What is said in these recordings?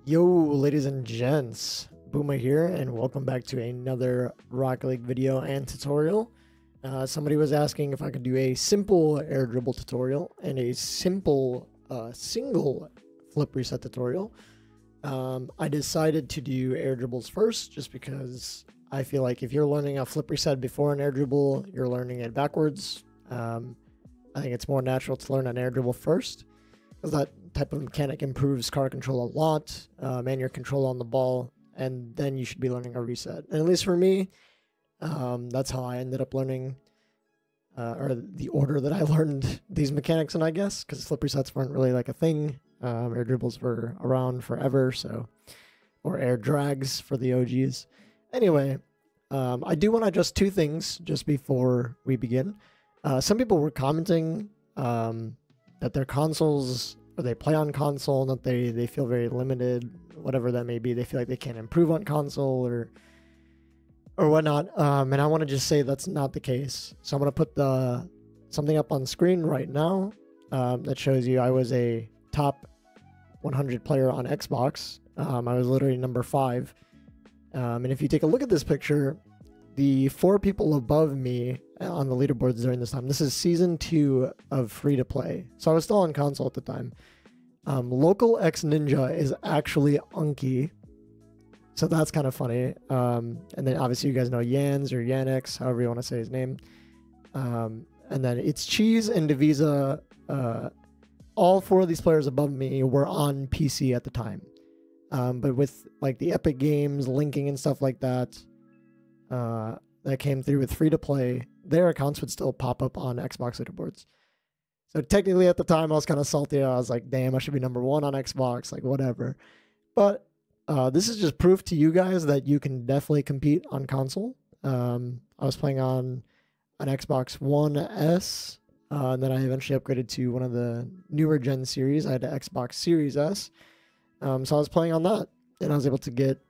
Yo, ladies and gents, Boomer here, and welcome back to another Rocket League video and tutorial. Somebody was asking if I could do a simple air dribble tutorial and a simple single flip reset tutorial. I decided to do air dribbles first just because I feel like if you're learning a flip reset before an air dribble, you're learning it backwards. I think it's more natural to learn an air dribble first, because that type of mechanic improves car control a lot, and your control on the ball, and then you should be learning a reset. And at least for me, that's how I ended up learning, or the order that I learned these mechanics in, I guess, because flip resets weren't really like a thing. Air dribbles were around forever, so, or air drags for the OGs. Anyway, I do want to adjust two things just before we begin. Some people were commenting that their consoles, or they play on console, and that they feel very limited, whatever that may be. They feel like they can't improve on console or whatnot. And I want to just say that's not the case. So I'm going to put something up on screen right now that shows you I was a top 100 player on Xbox. I was literally number 5. And if you take a look at this picture, the 4 people above me on the leaderboards during this time, this is season 2 of free to play. So I was still on console at the time. Local X Ninja is actually Unky. So that's kind of funny. And then obviously you guys know Yans or Yanix, however you want to say his name. And then it's Cheese and Divisa. All 4 of these players above me were on PC at the time. But with like the Epic Games linking and stuff like that, that came through with free to play, their accounts would still pop up on Xbox leaderboards. So technically at the time I was kind of salty. I was like, damn, I should be number 1 on Xbox, like whatever. But this is just proof to you guys that you can definitely compete on console. I was playing on an Xbox One S, and then I eventually upgraded to one of the newer gen series. I had an Xbox Series S. So I was playing on that, and I was able to get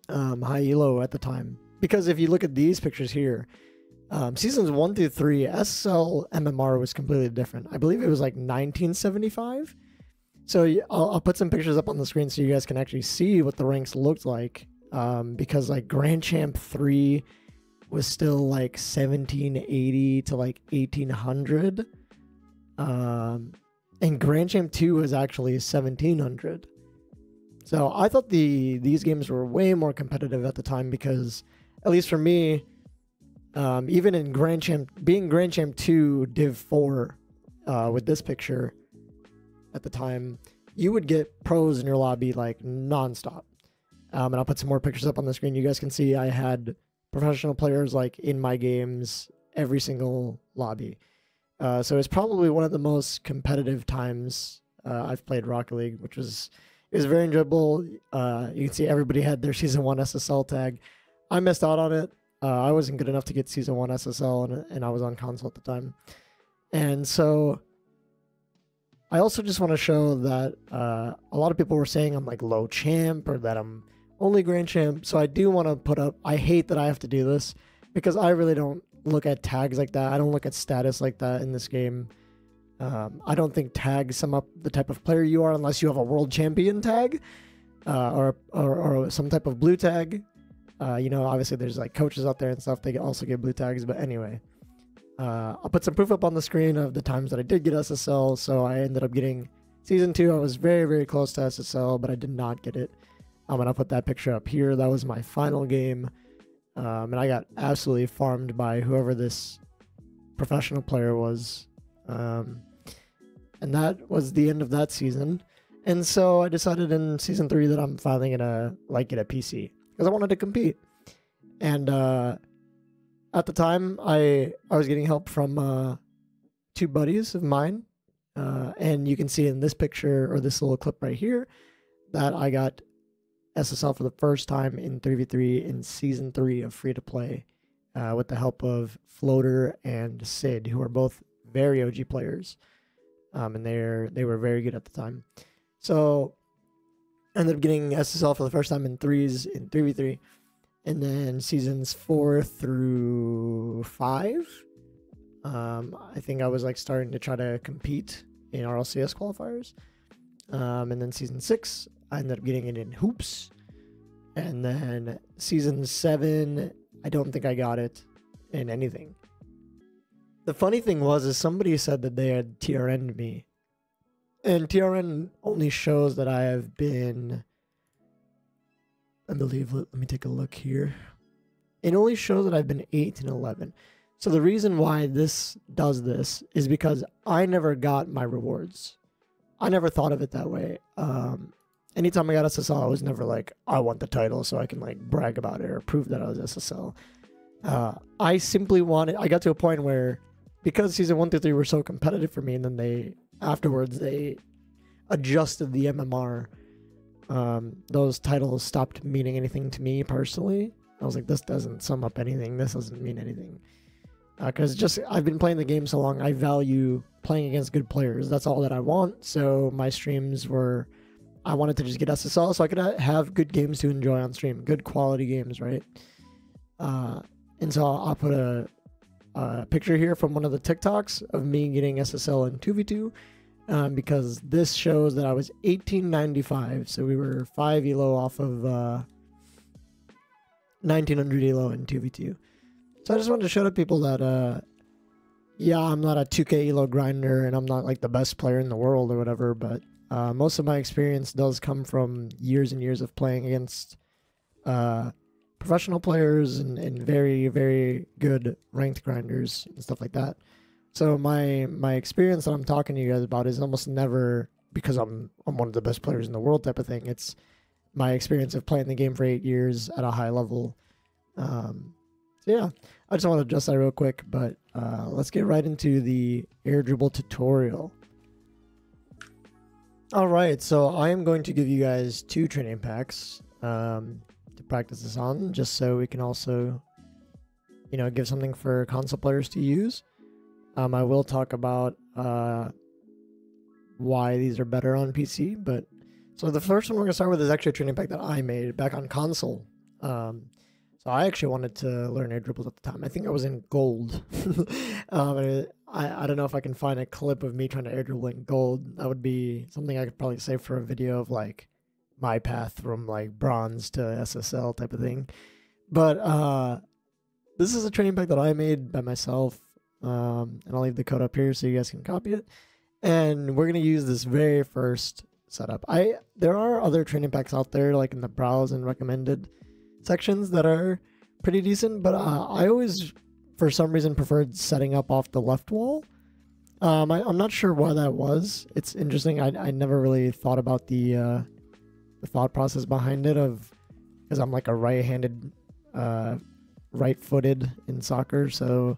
high elo at the time. Because if you look at these pictures here, seasons 1 through 3, SSL MMR was completely different. I believe it was like 1975. So I'll put some pictures up on the screen so you guys can actually see what the ranks looked like. Because like Grand Champ 3 was still like 1780 to like 1800. And Grand Champ 2 was actually 1700. So I thought these games were way more competitive at the time, because at least for me, even in being Grand Champ 2 Div 4 with this picture at the time, you would get pros in your lobby like nonstop. And I'll put some more pictures up on the screen. You guys can see I had professional players like in my games every single lobby. So it's probably one of the most competitive times I've played Rocket League, it was very enjoyable. You can see everybody had their Season 1 SSL tag. I missed out on it. I wasn't good enough to get Season 1 SSL, and I was on console at the time. And so I also just want to show that a lot of people were saying I'm like low champ, or that I'm only Grand Champ. So I do want to put up, I hate that I have to do this, because I really don't look at tags like that. I don't look at status like that in this game. I don't think tags sum up the type of player you are unless you have a world champion tag, or some type of blue tag. You know, obviously there's like coaches out there and stuff. They also get blue tags. But anyway, I'll put some proof up on the screen of the times that I did get SSL. So I ended up getting Season 2. I was very, very close to SSL, but I did not get it. And I'll put that picture up here. That was my final game. And I got absolutely farmed by whoever this professional player was. And that was the end of that season. And so I decided in Season 3 that I'm finally gonna get a PC, because I wanted to compete. And at the time I was getting help from 2 buddies of mine. And you can see in this picture, or this little clip right here, that I got SSL for the first time in 3v3 in Season 3 of free to play, with the help of Floater and Sid, who are both very OG players. And they were very good at the time. So I ended up getting SSL for the first time in 3v3. And then seasons 4 through 5, I think I was like starting to try to compete in RLCS qualifiers. And then season 6, I ended up getting it in hoops. And then season 7, I don't think I got it in anything. The funny thing was somebody said that they had TRN'd me. And TRN only shows that I have been, I believe, let me take a look here. It only shows that I've been 8 and 11. So the reason why this does this is because I never got my rewards. I never thought of it that way. Anytime I got SSL, I was never like, I want the title so I can like brag about it or prove that I was SSL. I simply wanted, I got to a point where, because season 1 through 3 were so competitive for me, and then afterwards they adjusted the MMR, those titles stopped meaning anything to me personally. I was like, this doesn't sum up anything. This doesn't mean anything. Because just, I've been playing the game so long, I value playing against good players. That's all that I want. So my streams were, I wanted to just get SSL so I could have good games to enjoy on stream. Good quality games, right? And so I'll put a picture here from one of the TikToks of me getting SSL in 2v2, because this shows that I was 1895, so we were 5 elo off of 1900 elo in 2v2. So I just wanted to show to people that yeah, I'm not a 2k elo grinder and I'm not like the best player in the world or whatever, but most of my experience does come from years and years of playing against professional players and very, very good ranked grinders and stuff like that. So my experience that I'm talking to you guys about is almost never because I'm one of the best players in the world type of thing. It's my experience of playing the game for 8 years at a high level. So yeah, I just want to adjust that real quick, but let's get right into the air dribble tutorial. All right, so I am going to give you guys 2 training packs to practice this on, just so we can also, you know, give something for console players to use. I will talk about why these are better on PC, but so the first one we're gonna start with is actually a training pack that I made back on console. So I actually wanted to learn air dribbles at the time. I think I was in gold. I don't know if I can find a clip of me trying to air dribble in gold. That would be something I could probably save for a video of like my path from like bronze to SSL type of thing. But this is a training pack that I made by myself. And I'll leave the code up here so you guys can copy it. And we're going to use this very first setup. There are other training packs out there like in the browse and recommended sections that are pretty decent, but I always for some reason preferred setting up off the left wall. I'm not sure why that was. It's interesting. I never really thought about the thought process behind it, of because I'm like a right-handed, right-footed in soccer, so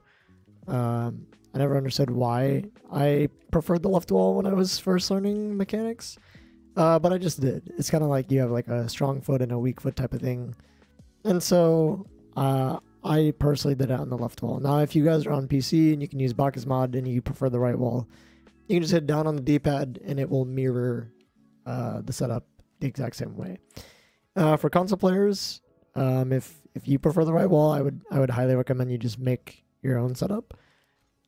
I never understood why I preferred the left wall when I was first learning mechanics, but I just did. It's kind of like you have like a strong foot and a weak foot type of thing. And so I personally did it on the left wall. Now, if you guys are on PC and you can use Bacchus mod and you prefer the right wall, you can just hit down on the D-pad and it will mirror the setup the exact same way. For console players, if you prefer the right wall, I would highly recommend you just make your own setup.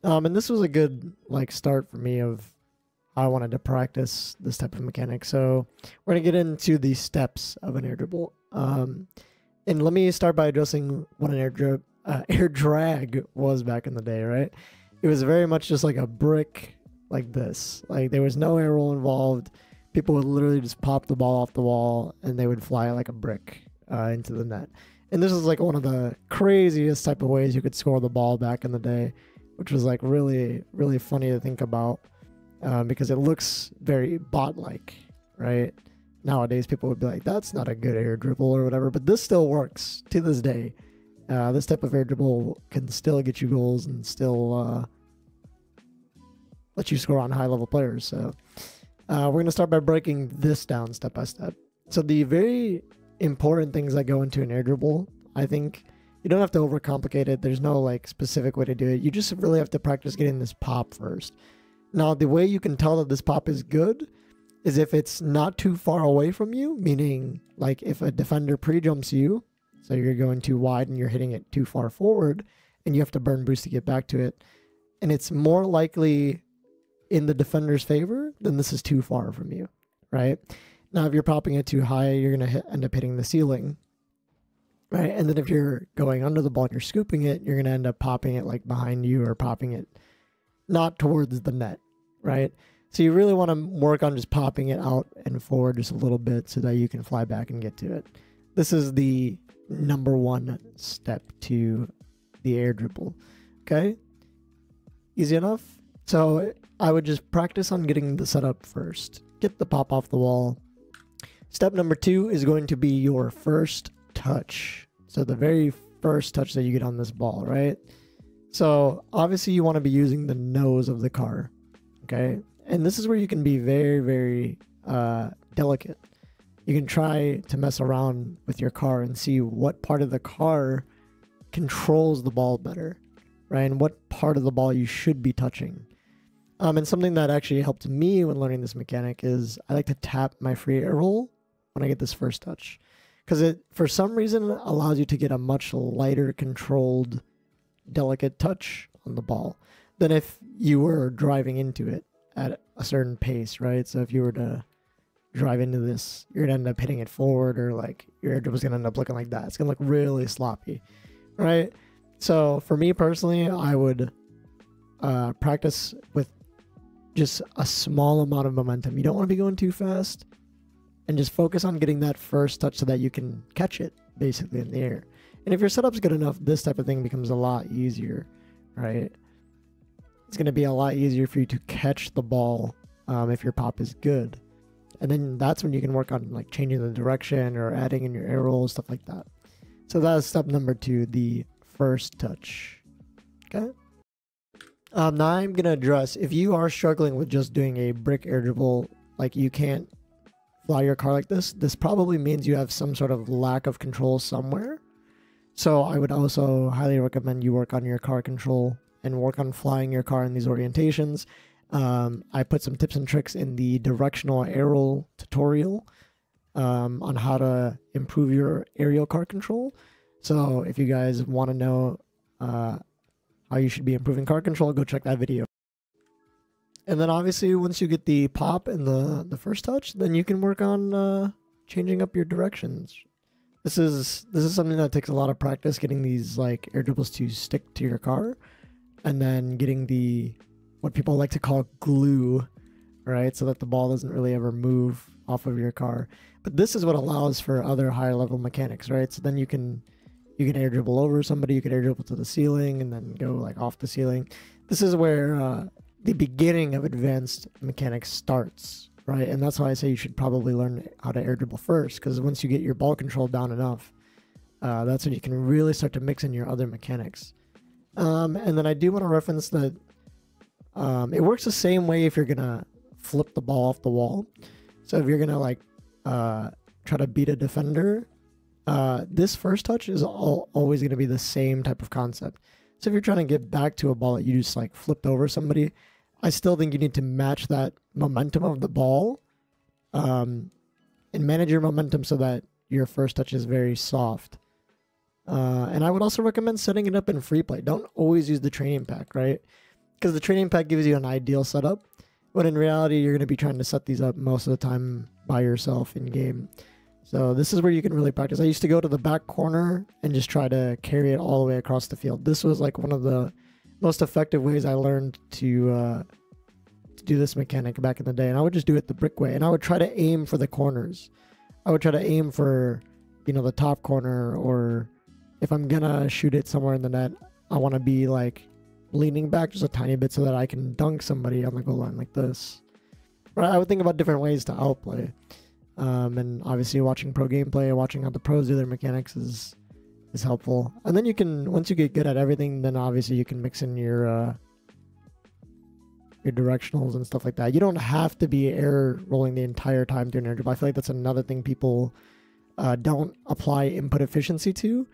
And this was a good like start for me of how I wanted to practice this type of mechanic. So we're gonna get into the steps of an air dribble. And let me start by addressing what an air drag was back in the day, right? It was very much just like a brick like this. Like there was no air roll involved. People would literally just pop the ball off the wall and they would fly like a brick into the net. And this was like one of the craziest type of ways you could score the ball back in the day, which was like really, really funny to think about because it looks very bot-like, right? Nowadays, people would be like, that's not a good air dribble or whatever, but this still works to this day. This type of air dribble can still get you goals and still let you score on high-level players. So we're going to start by breaking this down step by step. So the very important things that go into an air dribble, I think you don't have to overcomplicate it. There's no like specific way to do it. You just really have to practice getting this pop first. Now, the way you can tell that this pop is good is if it's not too far away from you, meaning like if a defender pre-jumps you, so you're going too wide and you're hitting it too far forward and you have to burn boost to get back to it, and it's more likely in the defender's favor, then this is too far from you. right? Now, if you're popping it too high, you're going to end up hitting the ceiling, right? And then if you're going under the ball and you're scooping it, you're going to end up popping it like behind you or popping it not towards the net, right? So you really want to work on just popping it out and forward just a little bit so that you can fly back and get to it. This is the number one step to the air dribble, okay? Easy enough? So I would just practice on getting the setup first. Get the pop off the wall. Step number 2 is going to be your first touch. So the very first touch that you get on this ball, right? So obviously you want to be using the nose of the car, okay? And this is where you can be very, very delicate. You can try to mess around with your car and see what part of the car controls the ball better, right? And what part of the ball you should be touching. And something that actually helped me when learning this mechanic is I like to tap my free air roll when I get this first touch. Because it, for some reason, allows you to get a much lighter controlled, delicate touch on the ball than if you were driving into it at a certain pace, right? So if you were to drive into this, you're gonna end up hitting it forward, or like your air dribble is gonna end up looking like that. It's gonna look really sloppy, right? So for me personally, I would practice with just a small amount of momentum. You don't want to be going too fast, and just focus on getting that first touch so that you can catch it basically in the air. And if your setup's good enough, this type of thing becomes a lot easier, right? It's going to be a lot easier for you to catch the ball if your pop is good. And then that's when you can work on like changing the direction or adding in your air rolls, stuff like that. So that's step number 2, the first touch. Okay. Now I'm going to address, if you are struggling with just doing a brick air dribble, like you can't fly your car like this probably means you have some sort of lack of control somewhere. So I would also highly recommend you work on your car control and work on flying your car in these orientations. I put some tips and tricks in the directional aerial tutorial on how to improve your aerial car control. So if you guys want to know how you should be improving car control, go check that video. And then obviously once you get the pop and the first touch, then you can work on changing up your directions. This is something that takes a lot of practice, getting these like air dribbles to stick to your car, and then getting the what people like to call glue, right? So that the ball doesn't really ever move off of your car. But this is what allows for other higher level mechanics, right? So then you can air dribble over somebody, you can air dribble to the ceiling and then go like off the ceiling. This is where the beginning of advanced mechanics starts, right? And that's why I say you should probably learn how to air dribble first, because once you get your ball control down enough, that's when you can really start to mix in your other mechanics. And then I do want to reference that it works the same way if you're gonna flip the ball off the wall. So if you're gonna like try to beat a defender, this first touch is always gonna be the same type of concept. So if you're trying to get back to a ball that you just like flipped over somebody, I still think you need to match that momentum of the ball and manage your momentum so that your first touch is very soft. And I would also recommend setting it up in free play. Don't always use the training pack, right? Because the training pack gives you an ideal setup, but in reality, you're going to be trying to set these up most of the time by yourself in game. So this is where you can really practice. I used to go to the back corner and just try to carry it all the way across the field. This was like one of the most effective ways I learned to do this mechanic back in the day. And I would just do it the brick way. And I would try to aim for the corners. I would try to aim for, you know, the top corner, or if I'm going to shoot it somewhere in the net, I want to be like leaning back just a tiny bit so that I can dunk somebody on the goal line like this. Right? I would think about different ways to outplay. And obviously watching pro gameplay, watching how the pros do their mechanics is helpful. And then you can, once you get good at everything, then obviously you can mix in your directionals and stuff like that. You don't have to be air rolling the entire time through an air dribble. I feel like that's another thing people don't apply input efficiency to,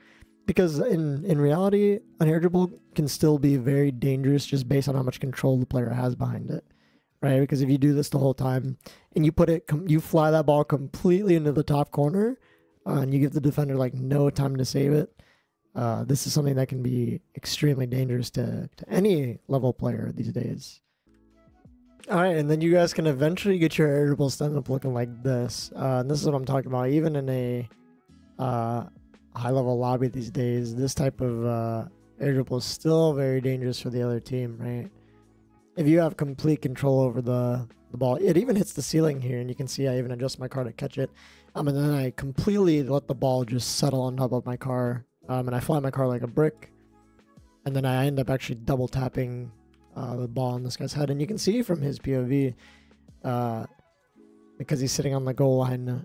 because in reality, an air dribble can still be very dangerous just based on how much control the player has behind it. Right? Because if you do this the whole time and you fly that ball completely into the top corner and you give the defender like no time to save it, this is something that can be extremely dangerous to any level player these days. All right, and then you guys can eventually get your air dribble stand up looking like this. And this is what I'm talking about. Even in a high level lobby these days, this type of air dribble is still very dangerous for the other team, right? If you have complete control over the ball, it even hits the ceiling here, and you can see I even adjust my car to catch it. And then I completely let the ball just settle on top of my car, and I fly my car like a brick. And then I end up actually double tapping the ball on this guy's head, and you can see from his POV, because he's sitting on the goal line,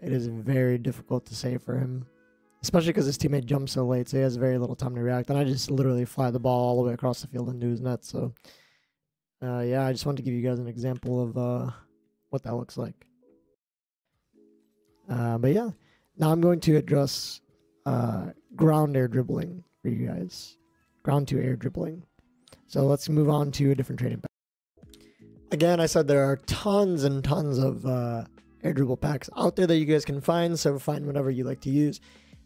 it is very difficult to save for him, especially because his teammate jumps so late, so he has very little time to react. And I just literally fly the ball all the way across the field into his net. So yeah, I just wanted to give you guys an example of what that looks like. But yeah, now I'm going to address ground air dribbling for you guys. Ground to air dribbling. So let's move on to a different trading pack. Again, I said there are tons and tons of air dribble packs out there that you guys can find, so find whatever you like to use.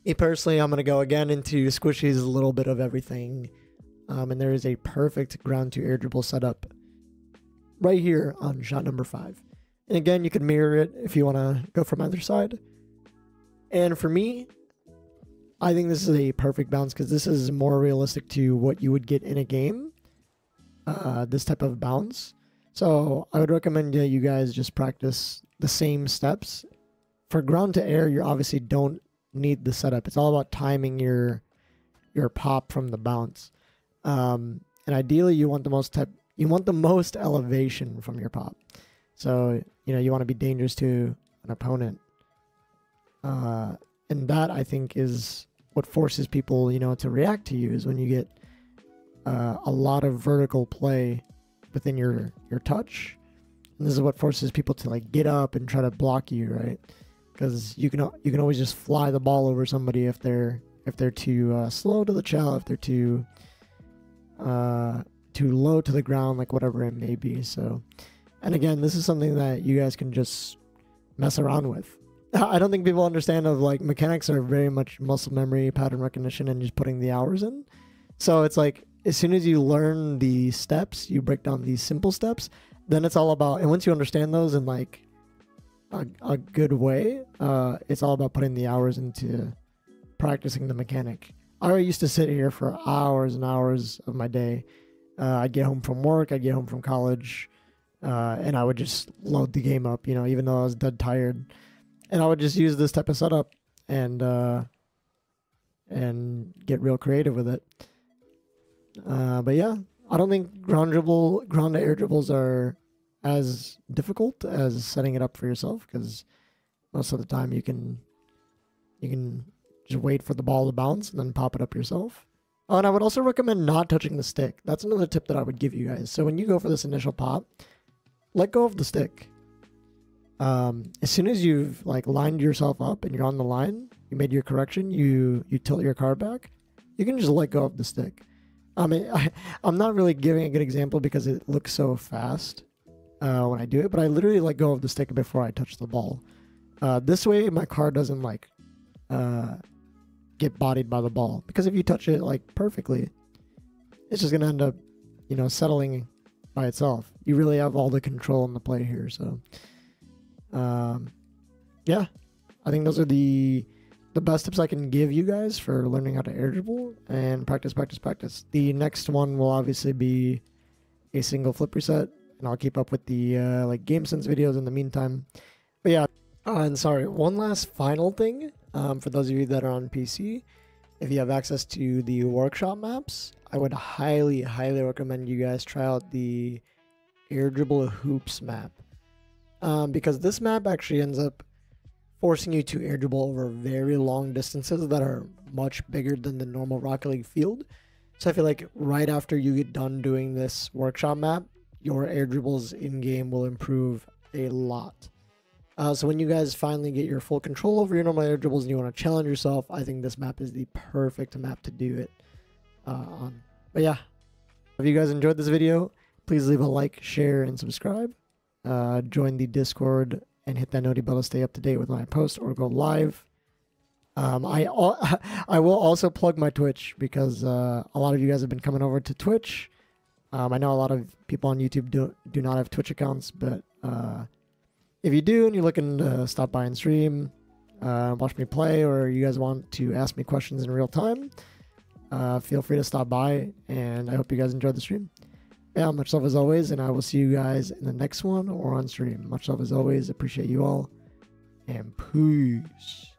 Me personally, I'm going to go again into squishies, a little bit of everything. And there is a perfect ground to air dribble setup right here on shot number 5. And again, you can mirror it if you want to go from either side. And for me, I think this is a perfect bounce because this is more realistic to what you would get in a game. This type of bounce. So I would recommend that you guys just practice the same steps. For ground to air, you obviously don't need the setup. It's all about timing your pop from the bounce. And ideally, you want the most elevation from your pop. So you want to be dangerous to an opponent. And that, I think, is what forces people to react to you, is when you get a lot of vertical play within your touch. And this is what forces people to like get up and try to block you, right? Because you can always just fly the ball over somebody if they're too slow to the chow, if they're too low to the ground, like whatever it may be. So, and again, this is something that you guys can just mess around with. I don't think people understand of like mechanics are very much muscle memory, pattern recognition, and just putting the hours in. So it's like, as soon as you learn the steps, you break down these simple steps, then it's all about, and once you understand those in like a good way, it's all about putting the hours into practicing the mechanic. I used to sit here for hours and hours of my day. I'd get home from work, I'd get home from college, and I would just load the game up, even though I was dead tired. And I would just use this type of setup and get real creative with it. But yeah, I don't think ground to air dribbles are as difficult as setting it up for yourself, because most of the time you can just wait for the ball to bounce and then pop it up yourself. Oh, and I would also recommend not touching the stick. That's another tip that I would give you guys. So when you go for this initial pop, let go of the stick. As soon as you've like lined yourself up and you're on the line, you made your correction, you tilt your car back, you can just let go of the stick. I mean, I'm not really giving a good example because it looks so fast when I do it, but I literally let go of the stick before I touch the ball. This way, my car doesn't like get bodied by the ball, because if you touch it like perfectly, it's just gonna end up, settling by itself. You really have all the control in the play here. So, yeah, I think those are the best tips I can give you guys for learning how to air dribble, and practice, practice, practice. The next one will obviously be a single flip reset, and I'll keep up with the like game sense videos in the meantime. But yeah, and sorry, one last final thing for those of you that are on PC, if you have access to the workshop maps, I would highly, highly recommend you guys try out the air dribble hoops map, because this map actually ends up forcing you to air dribble over very long distances that are much bigger than the normal Rocket League field. So I feel like right after you get done doing this workshop map, your air dribbles in-game will improve a lot. So when you guys finally get your full control over your normal air dribbles and you want to challenge yourself, I think this map is the perfect map to do it on. But yeah, if you guys enjoyed this video, please leave a like, share, and subscribe. Join the Discord and hit that noti bell to stay up to date with when I post or go live. I will also plug my Twitch, because a lot of you guys have been coming over to Twitch, I know a lot of people on YouTube do not have Twitch accounts, but if you do and you're looking to stop by and stream, watch me play, or you guys want to ask me questions in real time, feel free to stop by, and I hope you guys enjoyed the stream. Yeah, much love as always, and I will see you guys in the next one or on stream. Much love as always. Appreciate you all, and peace.